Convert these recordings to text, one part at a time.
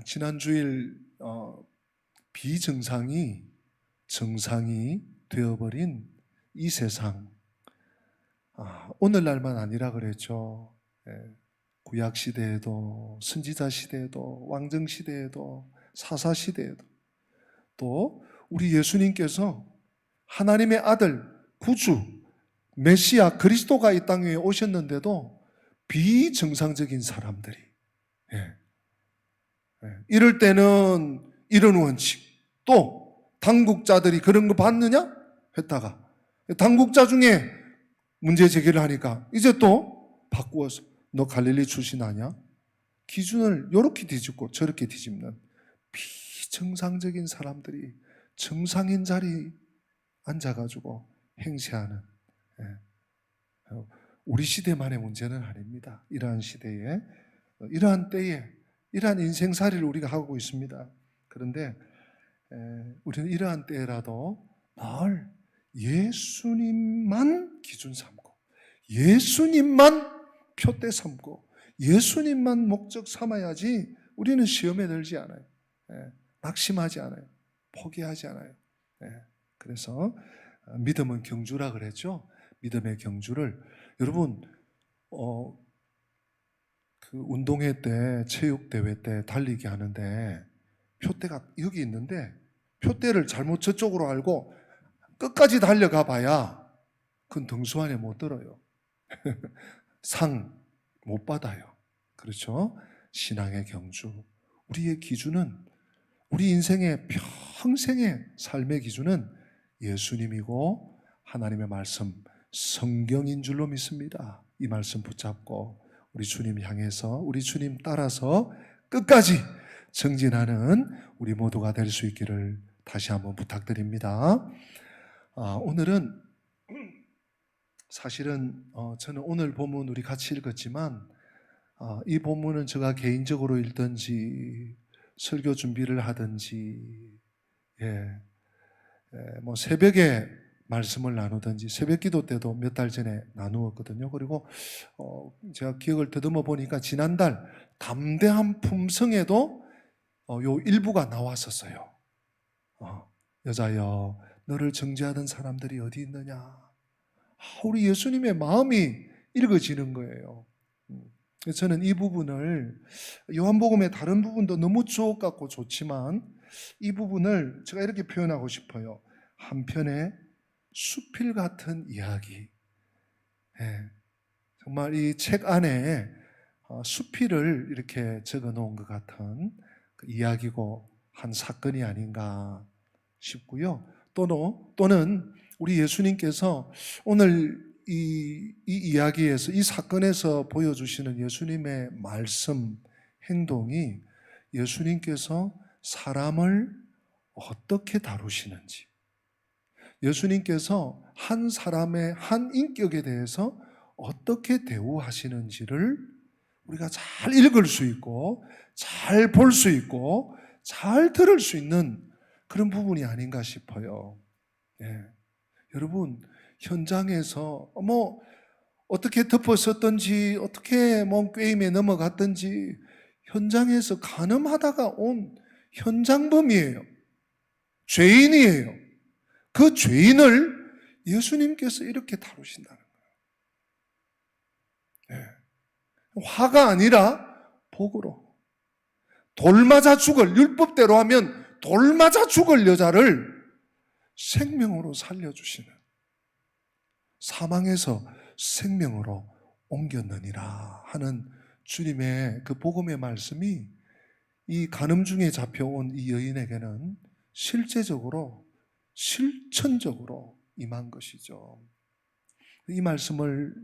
지난 주일 비정상이 정상이 되어버린 이 세상, 오늘날만 아니라 그랬죠. 구약 시대에도, 선지자 시대에도, 왕정 시대에도, 사사 시대에도, 또 우리 예수님께서 하나님의 아들, 구주, 메시아 그리스도가 이 땅에 오셨는데도 비정상적인 사람들이, 이럴 때는 이런 원칙, 또 당국자들이 그런 거 받느냐? 했다가 당국자 중에 문제 제기를 하니까 이제 또 바꾸어서 너 갈릴리 출신 아니야? 기준을 이렇게 뒤집고 저렇게 뒤집는 비정상적인 사람들이 정상인 자리에 앉아가지고 행세하는, 우리 시대만의 문제는 아닙니다. 이러한 시대에, 이러한 때에 이러한 인생살이를 우리가 하고 있습니다. 그런데 우리는 이러한 때라도 늘 예수님만 기준 삼고, 예수님만 표대 삼고, 예수님만 목적 삼아야지 우리는 시험에 들지 않아요. 낙심하지 않아요. 포기하지 않아요. 그래서 믿음은 경주라 그랬죠. 믿음의 경주를 여러분 그 운동회 때, 체육대회 때 달리기 하는데 표대가 여기 있는데 표대를 잘못 저쪽으로 알고 끝까지 달려가 봐야 그건 등수 안에 못 들어요. 상 못 받아요. 그렇죠? 신앙의 경주, 우리의 기준은, 우리 인생의 평생의 삶의 기준은 예수님이고 하나님의 말씀, 성경인 줄로 믿습니다. 이 말씀 붙잡고 우리 주님 향해서, 우리 주님 따라서 끝까지 정진하는 우리 모두가 될 수 있기를 다시 한번 부탁드립니다. 오늘은 사실은 저는 오늘 본문 우리 같이 읽었지만 이 본문은 제가 개인적으로 읽든지 설교 준비를 하든지 뭐 새벽에 말씀을 나누든지 새벽 기도 때도 몇 달 전에 나누었거든요. 그리고 제가 기억을 더듬어 보니까 지난달 담대한 품성에도 요 일부가 나왔었어요. 여자여, 너를 정죄하던 사람들이 어디 있느냐? 우리 예수님의 마음이 읽어지는 거예요. 저는 이 부분을, 요한복음의 다른 부분도 너무 주옥 같고 좋지만 이 부분을 제가 이렇게 표현하고 싶어요. 한편의 수필 같은 이야기. 정말 이 책 안에 수필을 이렇게 적어 놓은 것 같은 그 이야기고 한 사건이 아닌가 싶고요. 또는 우리 예수님께서 오늘 이 이야기에서, 이 사건에서 보여주시는 예수님의 말씀, 행동이 예수님께서 사람을 어떻게 다루시는지, 예수님께서 한 사람의 한 인격에 대해서 어떻게 대우하시는지를 우리가 잘 읽을 수 있고, 잘 볼 수 있고, 잘 들을 수 있는 그런 부분이 아닌가 싶어요. 여러분, 현장에서 뭐 어떻게 덮었었던지, 어떻게 뭐 꾀임에 넘어갔던지, 현장에서 간음하다가 온 현장범이에요. 죄인이에요. 그 죄인을 예수님께서 이렇게 다루신다는 거예요. 화가 아니라 복으로. 돌 맞아 죽을, 율법대로 하면 돌 맞아 죽을 여자를 생명으로 살려주시는, 사망에서 생명으로 옮겼느니라 하는 주님의 그 복음의 말씀이 이 간음 중에 잡혀온 이 여인에게는 실제적으로, 실천적으로 임한 것이죠. 이 말씀을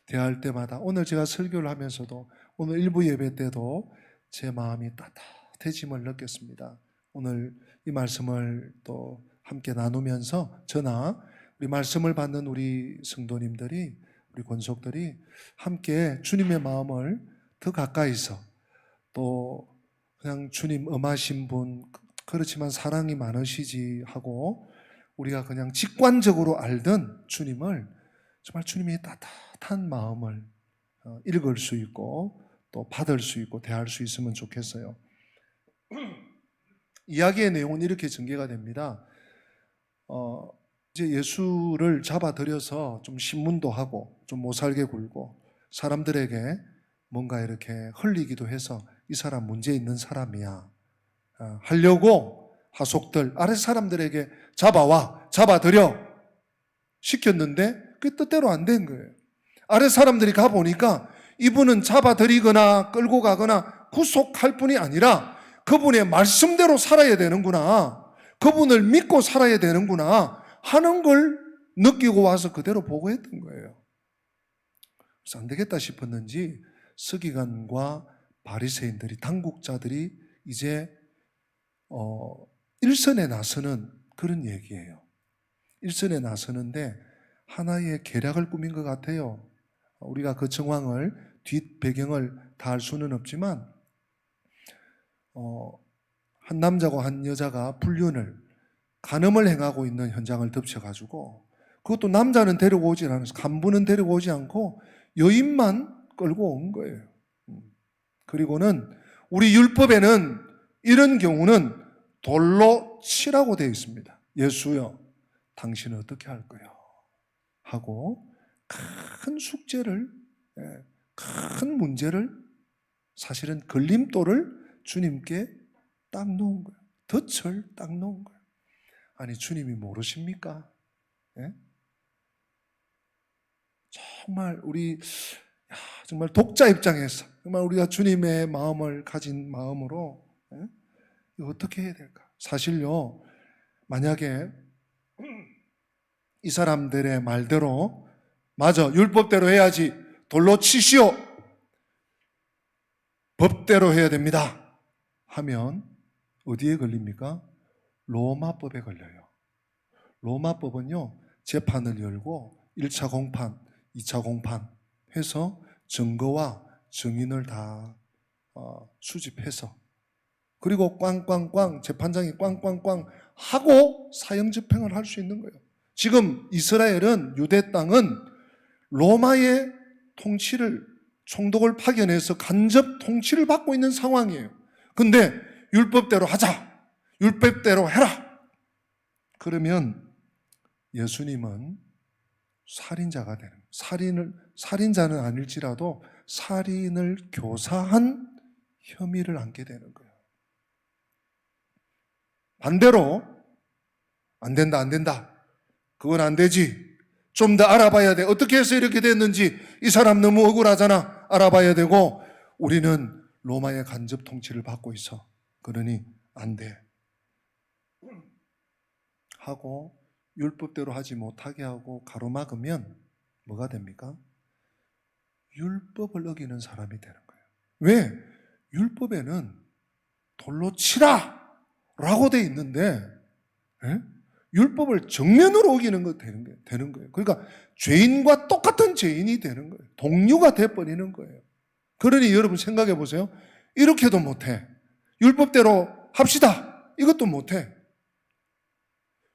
대할 때마다, 오늘 제가 설교를 하면서도, 오늘 일부 예배 때도 제 마음이 따뜻해짐을 느꼈습니다. 오늘 이 말씀을 또 함께 나누면서 저나 우리 말씀을 받는 우리 성도님들이, 우리 권속들이 함께 주님의 마음을 더 가까이서, 또 그냥 주님 엄하신 분, 그렇지만 사랑이 많으시지 하고 우리가 그냥 직관적으로 알던 주님을, 정말 주님의 따뜻한 마음을 읽을 수 있고 또 받을 수 있고 대할 수 있으면 좋겠어요. 이야기의 내용은 이렇게 전개가 됩니다. 이제 예수를 잡아들여서 좀 신문도 하고 좀 못살게 굴고 사람들에게 뭔가 이렇게 흘리기도 해서 이 사람 문제 있는 사람이야 하려고 하속들 아래 사람들에게 잡아들여 시켰는데 그게 뜻대로 안 된 거예요. 아래 사람들이 가보니까 이분은 잡아들이거나 끌고 가거나 구속할 뿐이 아니라 그분의 말씀대로 살아야 되는구나, 그분을 믿고 살아야 되는구나 하는 걸 느끼고 와서 그대로 보고했던 거예요. 그래서 안 되겠다 싶었는지 서기관과 바리새인들이, 당국자들이 이제 일선에 나서는 그런 얘기예요. 일선에 나서는데 하나의 계략을 꾸민 것 같아요. 우리가 그 정황을, 뒷 배경을 다 알 수는 없지만 한 남자고 한 여자가 불륜을, 간음을 행하고 있는 현장을 덮쳐가지고, 그것도 남자는 데리고 오지 않아서, 간부는 데리고 오지 않고 여인만 끌고 온 거예요. 그리고는 우리 율법에는 이런 경우는 돌로 치라고 되어 있습니다. 예수여, 당신은 어떻게 할 거야? 하고 큰 숙제를, 큰 문제를, 사실은 걸림돌을 주님께 딱 놓은 거예요. 덫을 딱 놓은 거예요. 아니, 주님이 모르십니까? 예? 정말 정말 독자 입장에서 정말 우리가 주님의 마음을 가진 마음으로 이거 어떻게 해야 될까? 사실요, 만약에 이 사람들의 말대로 맞아, 율법대로 해야지, 돌로 치시오, 법대로 해야 됩니다 하면 어디에 걸립니까? 로마법에 걸려요. 로마법은요, 재판을 열고 1차 공판, 2차 공판 해서 증거와 증인을 다 수집해서, 그리고 꽝꽝꽝, 재판장이 꽝꽝꽝 하고 사형 집행을 할 수 있는 거예요. 지금 이스라엘은, 유대 땅은 로마의 통치를, 총독을 파견해서 간접 통치를 받고 있는 상황이에요. 근데 율법대로 하자, 율법대로 해라, 그러면 예수님은 살인자가 되는 거예요. 살인자는 아닐지라도 살인을 교사한 혐의를 안게 되는 거예요. 반대로 안 된다, 그건 안 되지, 좀 더 알아봐야 돼, 어떻게 해서 이렇게 됐는지, 이 사람 너무 억울하잖아, 알아봐야 되고, 우리는 로마의 간접 통치를 받고 있어, 그러니 안 돼 하고 율법대로 하지 못하게 하고 가로막으면 뭐가 됩니까? 율법을 어기는 사람이 되는 거예요. 왜? 율법에는 돌로 치라 라고 돼 있는데 율법을 정면으로 어기는 거 되는 거예요. 그러니까 죄인과 똑같은 죄인이 되는 거예요. 동류가 돼버리는 거예요. 그러니 여러분 생각해 보세요. 이렇게도 못해, 율법대로 합시다, 이것도 못해,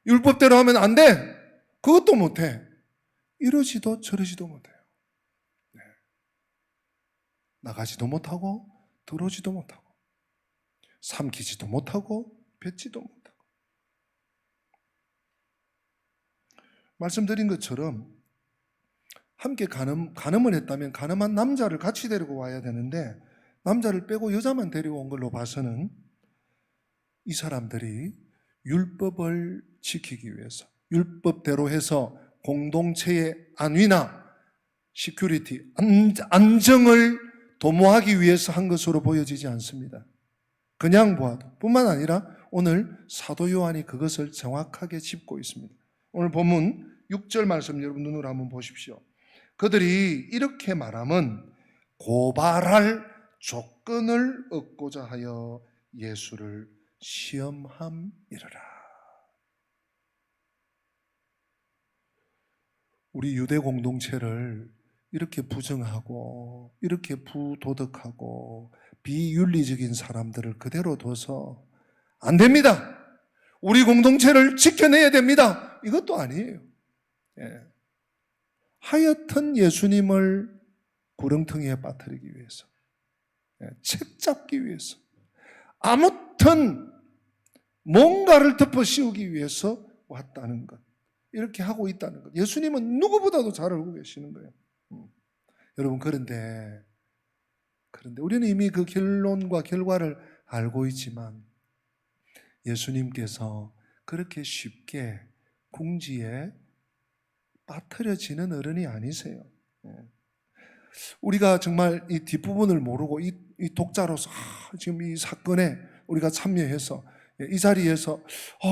율법대로 하면 안 돼, 그것도 못해, 이러지도 저러지도 못해요. 나가지도 못하고 들어오지도 못하고 삼키지도 못하고 뱉지도 못하고. 말씀드린 것처럼 함께 간음을 했다면 간음한 남자를 같이 데리고 와야 되는데 남자를 빼고 여자만 데리고 온 걸로 봐서는 이 사람들이 율법을 지키기 위해서, 율법대로 해서 공동체의 안위나 시큐리티, 안정을 도모하기 위해서 한 것으로 보여지지 않습니다. 그냥 보아도. 뿐만 아니라 오늘 사도 요한이 그것을 정확하게 짚고 있습니다. 오늘 본문 6절 말씀 여러분 눈으로 한번 보십시오. 그들이 이렇게 말함은 고발할 조건을 얻고자 하여 예수를 시험함이러라. 우리 유대 공동체를 이렇게 부정하고 이렇게 부도덕하고 비윤리적인 사람들을 그대로 둬서 안 됩니다, 우리 공동체를 지켜내야 됩니다, 이것도 아니에요. 하여튼 예수님을 구렁텅이에 빠뜨리기 위해서, 책 잡기 위해서, 아무튼 뭔가를 덮어 씌우기 위해서 왔다는 것. 이렇게 하고 있다는 것. 예수님은 누구보다도 잘 알고 계시는 거예요. 여러분, 그런데 우리는 이미 그 결론과 결과를 알고 있지만 예수님께서 그렇게 쉽게 궁지에 빠뜨려지는 어른이 아니세요. 우리가 정말 이 뒷부분을 모르고 이 독자로서 지금 이 사건에 우리가 참여해서 이 자리에서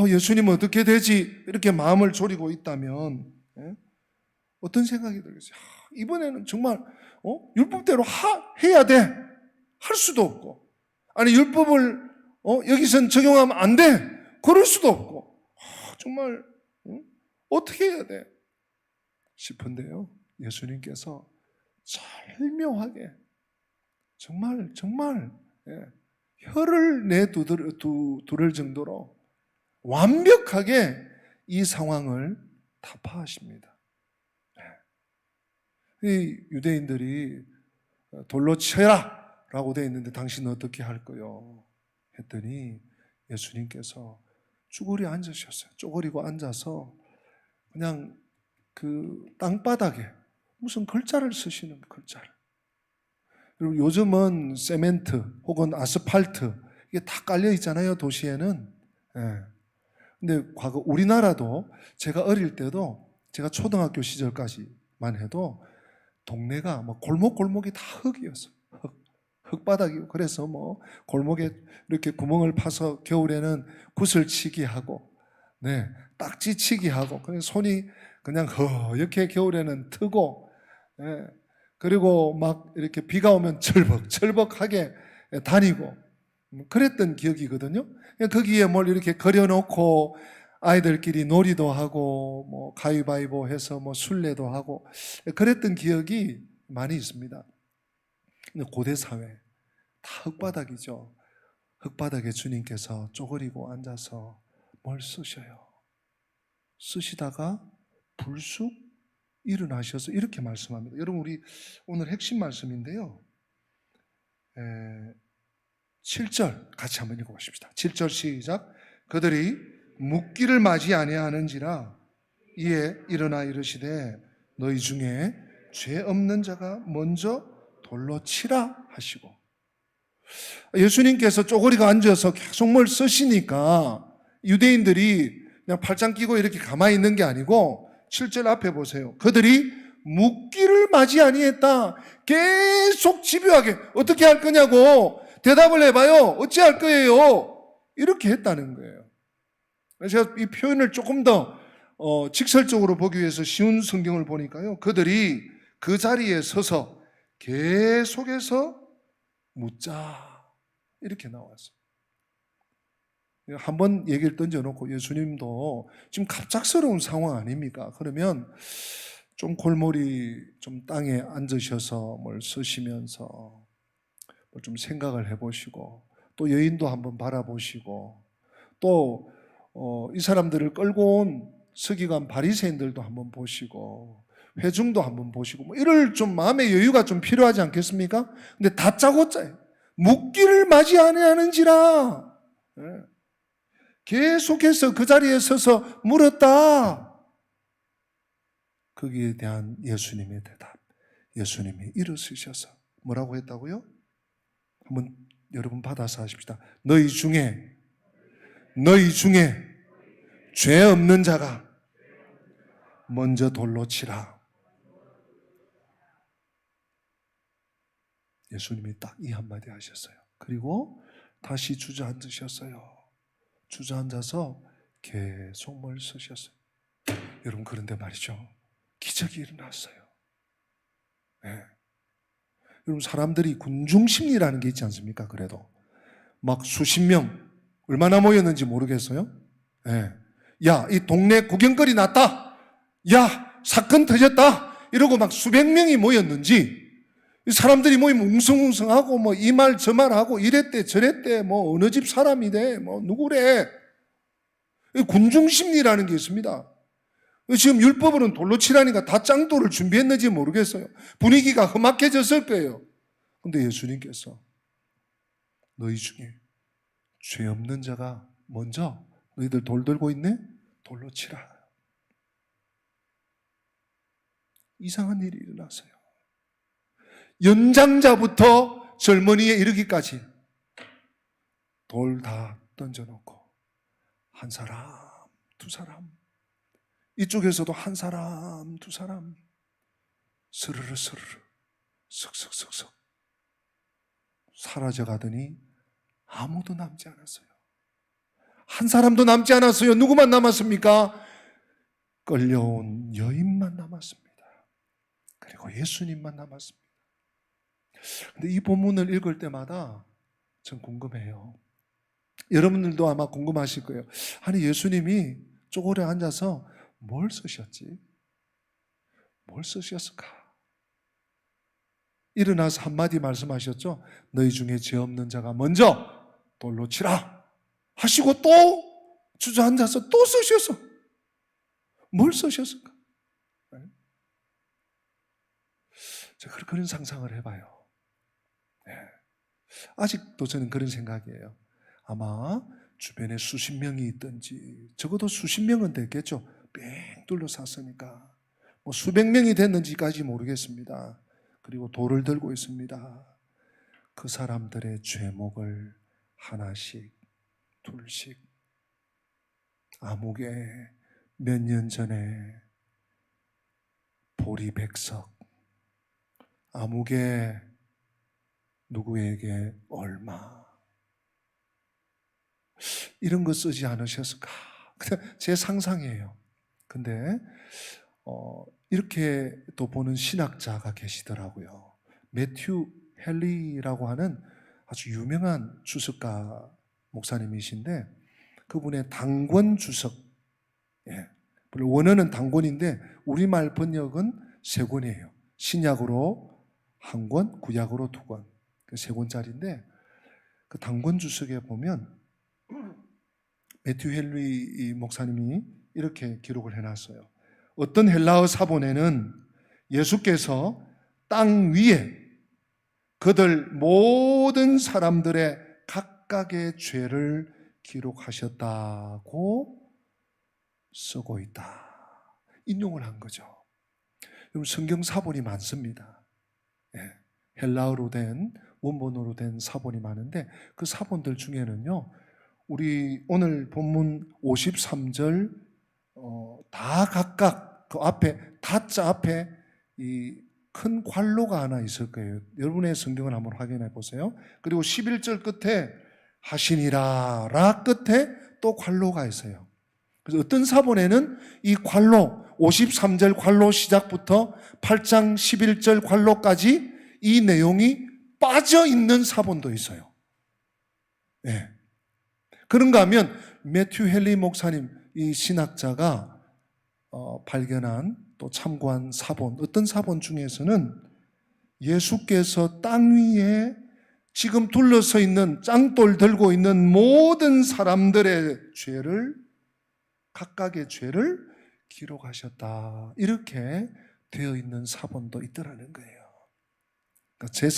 예수님은 어떻게 되지? 이렇게 마음을 졸이고 있다면 어떤 생각이 들겠어요? 이번에는 정말 율법대로 해야 돼. 할 수도 없고, 아니 율법을 여기선 적용하면 안 돼. 그럴 수도 없고, 정말 어떻게 해야 돼? 싶은데요, 예수님께서 절묘하게 정말 혀를 내두를 정도로 완벽하게 이 상황을 타파하십니다. 이 유대인들이 돌로 쳐라 라고 되어 있는데 당신은 어떻게 할 거요? 했더니 예수님께서 쭈그리 앉으셨어요. 쪼그리고 앉아서 그냥 그 땅바닥에 무슨 글자를 쓰시는 글자를. 그리고 요즘은 세멘트 혹은 아스팔트 이게 다 깔려 있잖아요, 도시에는. 근데 과거 우리나라도 제가 어릴 때도, 제가 초등학교 시절까지만 해도 동네가 뭐 골목골목이 다 흙이었어요. 흙바닥이고, 그래서 뭐 골목에 이렇게 구멍을 파서 겨울에는 구슬치기 하고, 딱지치기 하고, 그래서 손이 그냥 허옇게 겨울에는 트고, 그리고 막 이렇게 비가 오면 철벅철벅하게 다니고, 그랬던 기억이거든요. 거기에 뭘 이렇게 그려놓고 아이들끼리 놀이도 하고, 뭐 가위바위보 해서 뭐 술래도 하고, 그랬던 기억이 많이 있습니다. 근데 고대 사회 다 흙바닥이죠. 흙바닥에 주님께서 쪼그리고 앉아서 뭘 쓰셔요. 쓰시다가 불쑥 일어나셔서 이렇게 말씀합니다. 여러분, 우리 오늘 핵심 말씀인데요, 7절 같이 한번 읽어보십시다. 7절 시작. 그들이 묻기를 맞이 아니하는지라 이에 일어나 이르시되 너희 중에 죄 없는 자가 먼저 돌로 치라 하시고, 예수님께서 쪼그리고 앉아서 계속 뭘 쓰시니까 유대인들이 그냥 팔짱 끼고 이렇게 가만히 있는 게 아니고 7절 앞에 보세요. 그들이 묻기를 맞이 아니했다. 계속 집요하게 어떻게 할 거냐고 대답을 해봐요. 어찌할 거예요? 이렇게 했다는 거예요. 제가 이 표현을 조금 더 직설적으로 보기 위해서 쉬운 성경을 보니까요, 그들이 그 자리에 서서 계속해서 묻자 이렇게 나왔어요. 한번 얘기를 던져놓고 예수님도 지금 갑작스러운 상황 아닙니까? 그러면 좀 골머리 좀 땅에 앉으셔서 뭘 쓰시면서 뭘 좀 생각을 해보시고, 또 여인도 한번 바라보시고, 또 이 사람들을 끌고 온 서기관 바리새인들도 한번 보시고, 회중도 한번 보시고, 뭐 이럴 좀 마음의 여유가 좀 필요하지 않겠습니까? 근데 다짜고짜요. 묻기를 맞이 아니하는지라. 계속해서 그 자리에 서서 물었다. 거기에 대한 예수님의 대답. 예수님이 일어서셔서 뭐라고 했다고요? 한번 여러분 받아서 하십시다. 너희 중에 죄 없는 자가 먼저 돌로 치라. 예수님이 딱 이 한마디 하셨어요. 그리고 다시 주저앉으셨어요. 주저앉아서 계속 뭘 쓰셨어요. 여러분, 그런데 말이죠, 기적이 일어났어요. 여러분, 사람들이 군중심리라는 게 있지 않습니까? 그래도 막 수십 명 얼마나 모였는지 모르겠어요. 야, 이 동네 구경거리 났다. 야, 사건 터졌다. 이러고 막 수백 명이 모였는지, 사람들이 모이면 웅성웅성하고 뭐 이 말 저 말 하고 이랬대 저랬대, 뭐 어느 집 사람이래, 뭐 누구래. 군중심리라는 게 있습니다. 지금 율법으로는 돌로 치라니까 다 짱돌을 준비했는지 모르겠어요. 분위기가 험악해졌을 거예요. 근데 예수님께서 너희 중에 죄 없는 자가 먼저 너희들 돌 들고 있네? 돌로 치라. 이상한 일이 일어났어요. 연장자부터 젊은이에 이르기까지 돌 다 던져놓고 한 사람, 두 사람, 이쪽에서도 한 사람, 두 사람, 스르르 스르르 슥슥슥슥 사라져 가더니 아무도 남지 않았어요. 한 사람도 남지 않았어요. 누구만 남았습니까? 끌려온 여인만 남았습니다. 그리고 예수님만 남았습니다. 근데 이 본문을 읽을 때마다 전 궁금해요. 여러분들도 아마 궁금하실 거예요. 아니, 예수님이 쪼그려 앉아서 뭘 쓰셨지? 뭘 쓰셨을까? 일어나서 한마디 말씀하셨죠? 너희 중에 죄 없는 자가 먼저 돌로 치라 하시고 또 주저앉아서 또 쓰셨어. 뭘 쓰셨을까? 제가 그런 상상을 해봐요. 네. 아직도 저는 그런 생각이에요. 아마 주변에 수십 명이 있든지 적어도 수십 명은 됐겠죠. 뺑 둘러쌌으니까. 뭐 수백 명이 됐는지까지 모르겠습니다. 그리고 돌을 들고 있습니다. 그 사람들의 죄목을 하나씩 둘씩 아무개 몇 년 전에 보리백석, 아무개 누구에게 얼마, 이런 거 쓰지 않으셨을까? 제 상상이에요. 근데 이렇게 또 보는 신학자가 계시더라고요. 매튜 헨리라고 하는 아주 유명한 주석가 목사님이신데 그분의 당권 주석, 원어는 당권인데 우리말 번역은 세 권이에요. 신약으로 한 권, 구약으로 두 권, 세 권짜리인데 그 당권 주석에 보면 매튜 헨리 목사님이 이렇게 기록을 해놨어요. 어떤 헬라어 사본에는 예수께서 땅 위에 그들 모든 사람들의 각각의 죄를 기록하셨다고 쓰고 있다. 인용을 한 거죠. 여러분, 성경 사본이 많습니다. 헬라어로 된, 원본어로 된 사본이 많은데 그 사본들 중에는요, 우리 오늘 본문 53절 다 각각 그 앞에 다자 앞에 이 큰 괄호가 하나 있을 거예요. 여러분의 성경을 한번 확인해 보세요. 그리고 11절 끝에 하시니라 라 끝에 또 괄호가 있어요. 그래서 어떤 사본에는 이 괄호 53절 괄호 시작부터 8장 11절 괄호까지 이 내용이 빠져 있는 사본도 있어요. 네. 그런가 하면 매튜 헨리 목사님, 이 신학자가 발견한 또 참고한 사본, 어떤 사본 중에서는 예수께서 땅 위에 지금 둘러서 있는 짱돌 들고 있는 모든 사람들의 죄를, 각각의 죄를 기록하셨다, 이렇게 되어 있는 사본도 있더라는 거예요. 그러니까 제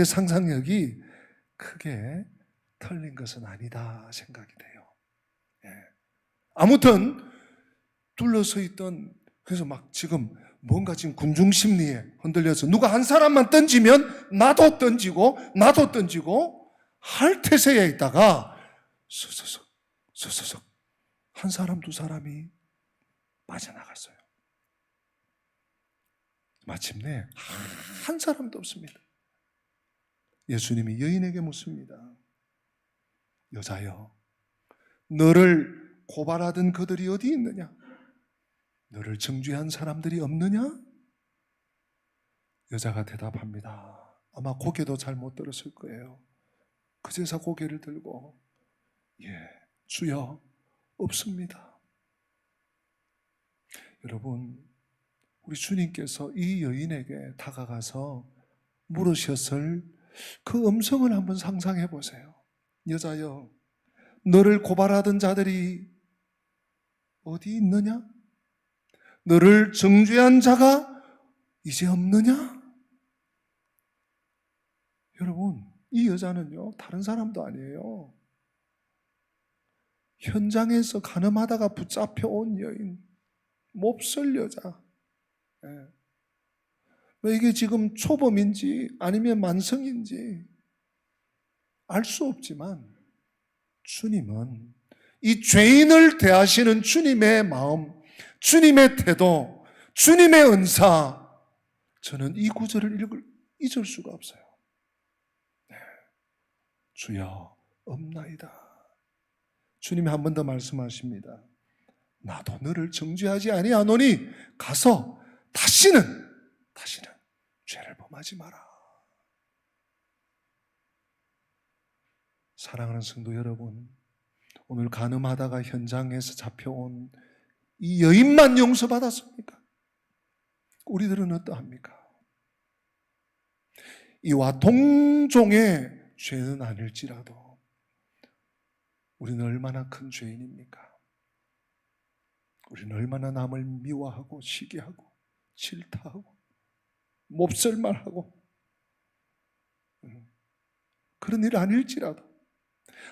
상상력이 크게 틀린 것은 아니다 생각이 돼요. 아무튼 둘러서 있던, 그래서 막 지금 뭔가 지금 군중심리에 흔들려서 누가 한 사람만 던지면 나도 던지고 나도 던지고 할 태세에 있다가 서서석 한 사람 두 사람이 빠져나갔어요. 마침내 한 사람도 없습니다. 예수님이 여인에게 묻습니다. 여자여, 너를 고발하던 그들이 어디 있느냐? 너를 정죄한 사람들이 없느냐? 여자가 대답합니다. 아마 고개도 잘 못 들었을 거예요. 그제서 고개를 들고 주여, 없습니다. 여러분, 우리 주님께서 이 여인에게 다가가서 물으셨을 그 음성을 한번 상상해 보세요. 여자여, 너를 고발하던 자들이 어디 있느냐? 너를 정죄한 자가 이제 없느냐? 여러분, 이 여자는요, 다른 사람도 아니에요. 현장에서 가늠하다가 붙잡혀온 여인, 몹쓸 여자. 왜 이게 지금 초범인지 아니면 만성인지 알 수 없지만 주님은 이 죄인을 대하시는 주님의 마음, 주님의 태도, 주님의 은사, 저는 이 구절을 잊을 수가 없어요. 주여 없나이다. 주님이 한 번 더 말씀하십니다. 나도 너를 정죄하지 아니하노니 가서 다시는 죄를 범하지 마라. 사랑하는 성도 여러분, 오늘 간음하다가 현장에서 잡혀온 이 여인만 용서받았습니까? 우리들은 어떠합니까? 이와 동종의 죄는 아닐지라도 우리는 얼마나 큰 죄인입니까? 우리는 얼마나 남을 미워하고 시기하고 질타하고 몹쓸 말하고 그런 일 아닐지라도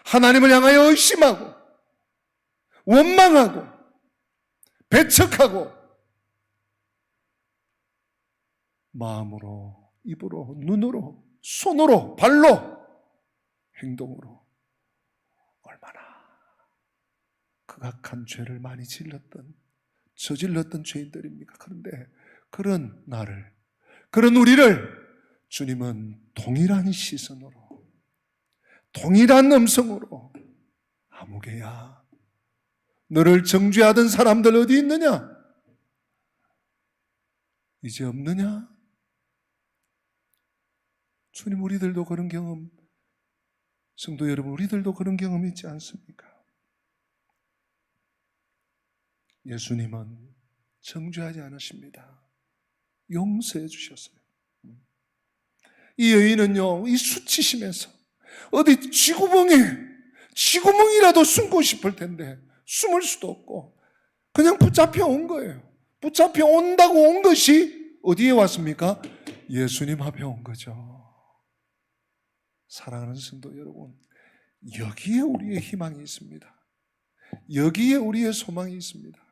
하나님을 향하여 의심하고 원망하고 배척하고 마음으로, 입으로, 눈으로, 손으로, 발로, 행동으로 얼마나 극악한 죄를 많이 저질렀던 죄인들입니까? 그런데 그런 나를, 그런 우리를 주님은 동일한 시선으로, 동일한 음성으로, 아무개야 너를 정죄하던 사람들 어디 있느냐? 이제 없느냐? 주님, 우리들도 그런 경험, 성도 여러분, 우리들도 그런 경험이 있지 않습니까? 예수님은 정죄하지 않으십니다. 용서해 주셨어요. 이 여인은요, 이 수치심에서 어디 쥐구멍이라도 숨고 싶을 텐데 숨을 수도 없고 그냥 붙잡혀 온 거예요. 붙잡혀 온다고 온 것이 어디에 왔습니까? 예수님 앞에 온 거죠. 사랑하는 성도 여러분, 여기에 우리의 희망이 있습니다. 여기에 우리의 소망이 있습니다.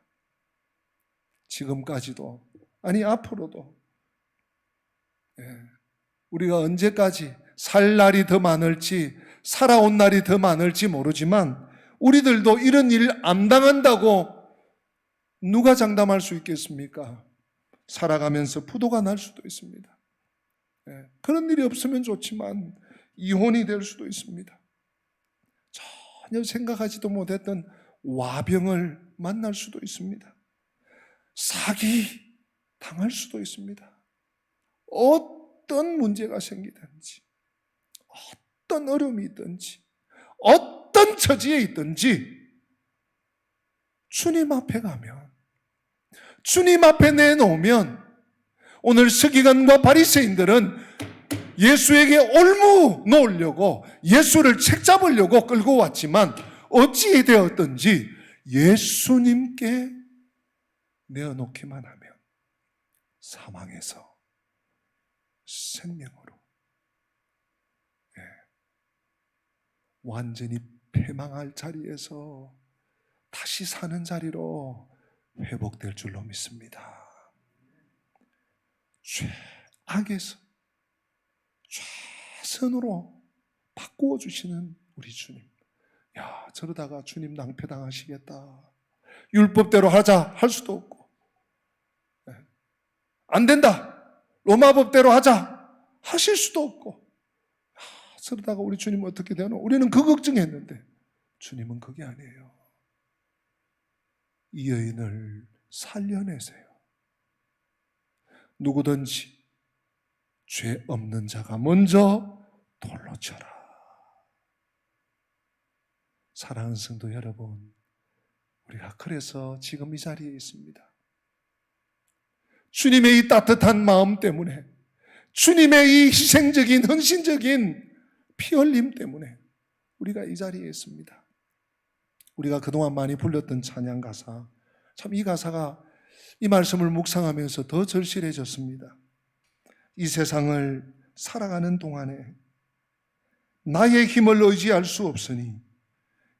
지금까지도, 아니 앞으로도 우리가 언제까지 살 날이 더 많을지, 살아온 날이 더 많을지 모르지만 우리들도 이런 일 안 당한다고 누가 장담할 수 있겠습니까? 살아가면서 부도가 날 수도 있습니다. 그런 일이 없으면 좋지만 이혼이 될 수도 있습니다. 전혀 생각하지도 못했던 와병을 만날 수도 있습니다. 사기 당할 수도 있습니다. 어떤 문제가 생기든지, 어떤 어려움이 있든지, 어떤 처지에 있든지 주님 앞에 가면, 주님 앞에 내놓으면, 오늘 서기관과 바리새인들은 예수에게 올무 놓으려고, 예수를 책잡으려고 끌고 왔지만 어찌 되었든지 예수님께 내어놓기만 하면 사망에서 생명으로, 완전히 패망할 자리에서 다시 사는 자리로 회복될 줄로 믿습니다. 죄악에서 최선으로 바꾸어 주시는 우리 주님. 야, 저러다가 주님 낭패당하시겠다. 율법대로 하자 할 수도 없고, 안 된다, 로마법대로 하자 하실 수도 없고, 저러다가 우리 주님 어떻게 되노? 우리는 그 걱정했는데 주님은 그게 아니에요. 이 여인을 살려내세요. 누구든지 죄 없는 자가 먼저 돌로 쳐라. 사랑하는 성도 여러분, 우리가 그래서 지금 이 자리에 있습니다. 주님의 이 따뜻한 마음 때문에, 주님의 이 희생적인, 헌신적인 피 흘림 때문에 우리가 이 자리에 있습니다. 우리가 그동안 많이 불렸던 찬양 가사, 참 이 가사가 이 말씀을 묵상하면서 더 절실해졌습니다. 이 세상을 살아가는 동안에 나의 힘을 의지할 수 없으니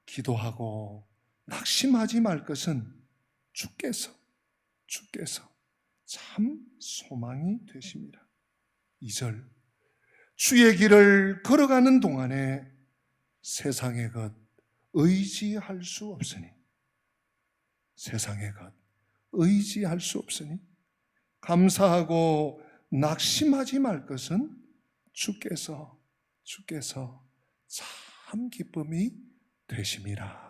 기도하고 낙심하지 말 것은 주께서 참 소망이 되십니다. 2절, 주의 길을 걸어가는 동안에 세상의 것 의지할 수 없으니, 세상의 것 의지할 수 없으니 감사하고 낙심하지 말 것은 주께서 참 기쁨이 되심이라.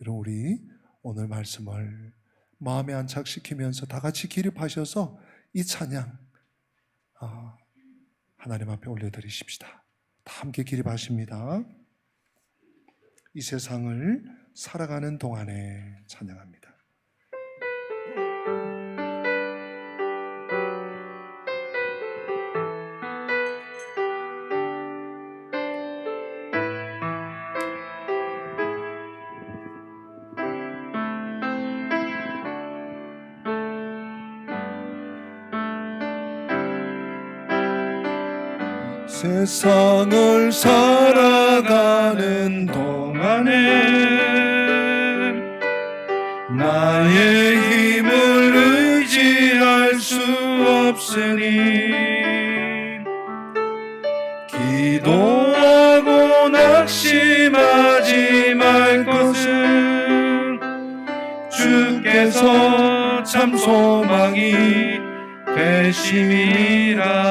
여러분, 우리 오늘 말씀을 마음에 안착시키면서 다 같이 기립하셔서 이 찬양 하나님 앞에 올려드리십시다. 다 함께 기립하십니다. 이 세상을 살아가는 동안에 찬양합니다. 세상을 살아가는 동안에 나의 힘을 의지할 수 없으니 기도하고 낙심하지 말 것은 주께서 참 소망이 되심이라.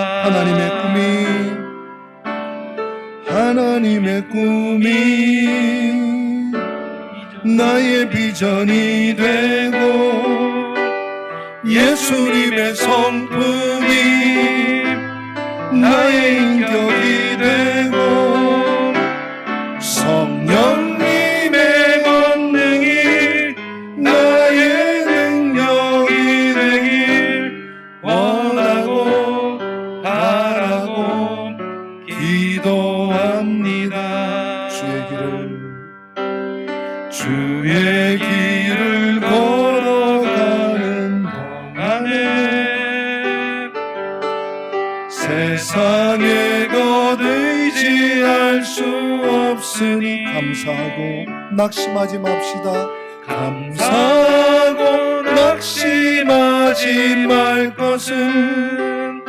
하나님의 꿈이 나의 비전이 되고 예수님의 성품이 나의 인격이 되고 성령님의 권능이 나의 능력이 되길 원하고 바라고 기도합니다. 주의 길을 걸어가는 동안에 세상의 것 의지할 수 없으니 감사하고 낙심하지 맙시다. 감사하고 낙심하지 말 것은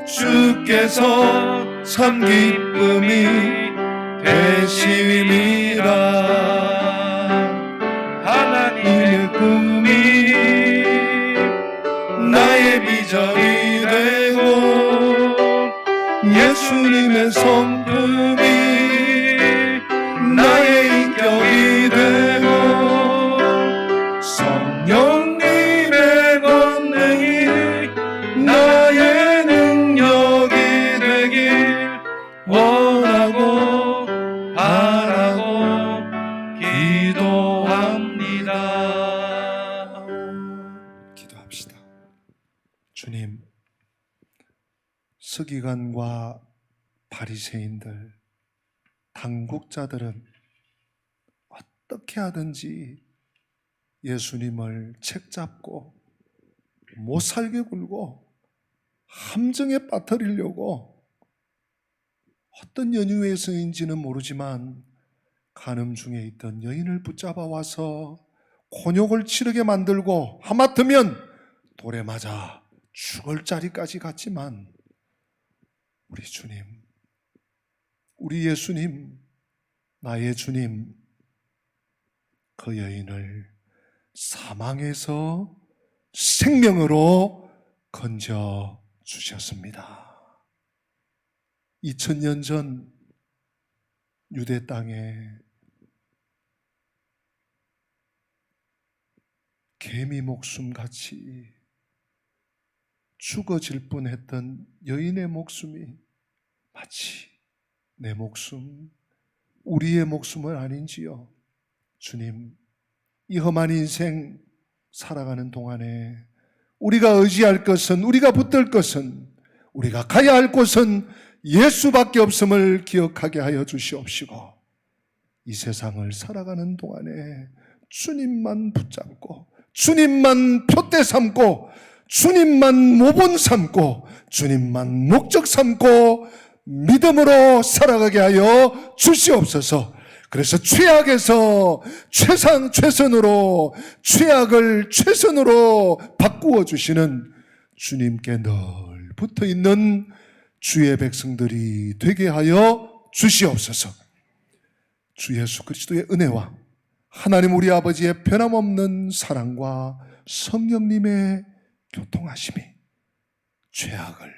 주께서 참 기쁨이 되심이라. 하나님의 꿈이 나의 비전이 되고 예수님의 성품이 나의 인격이 되고 성령님의 권능이 나의 능력이 되길 원하고 바라고 기도합니다. 기도합시다. 주님, 서기관과 바리새인들, 당국자들은 어떻게 하든지 예수님을 책잡고 못살게 굴고 함정에 빠뜨리려고 어떤 연유에서인지는 모르지만 간음 중에 있던 여인을 붙잡아 와서 곤욕을 치르게 만들고 하마터면 돌에 맞아 죽을 자리까지 갔지만 우리 주님, 우리 예수님, 나의 주님, 그 여인을 사망에서 생명으로 건져 주셨습니다. 2000년 전 유대 땅에 개미 목숨같이 죽어질 뻔했던 여인의 목숨이 마치 내 목숨, 우리의 목숨은 아닌지요. 주님, 이 험한 인생 살아가는 동안에 우리가 의지할 것은, 우리가 붙들 것은, 우리가 가야 할 곳은 예수밖에 없음을 기억하게 하여 주시옵시고 이 세상을 살아가는 동안에 주님만 붙잡고 주님만 표대 삼고 주님만 모본 삼고 주님만 목적 삼고 믿음으로 살아가게 하여 주시옵소서. 그래서 최악에서 최선으로, 최악을 최선으로 바꾸어 주시는 주님께 늘 붙어 있는 주의 백성들이 되게 하여 주시옵소서. 주 예수 그리스도의 은혜와 하나님 우리 아버지의 변함없는 사랑과 성령님의 교통하심이 최악을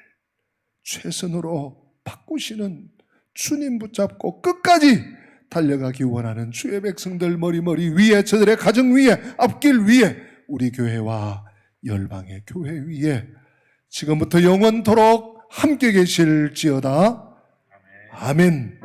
최선으로 바꾸시는 주님 붙잡고 끝까지 달려가기 원하는 주의 백성들 머리 위에, 저들의 가정 위에, 앞길 위에, 우리 교회와 열방의 교회 위에 지금부터 영원토록 함께 계실지어다. 아멘.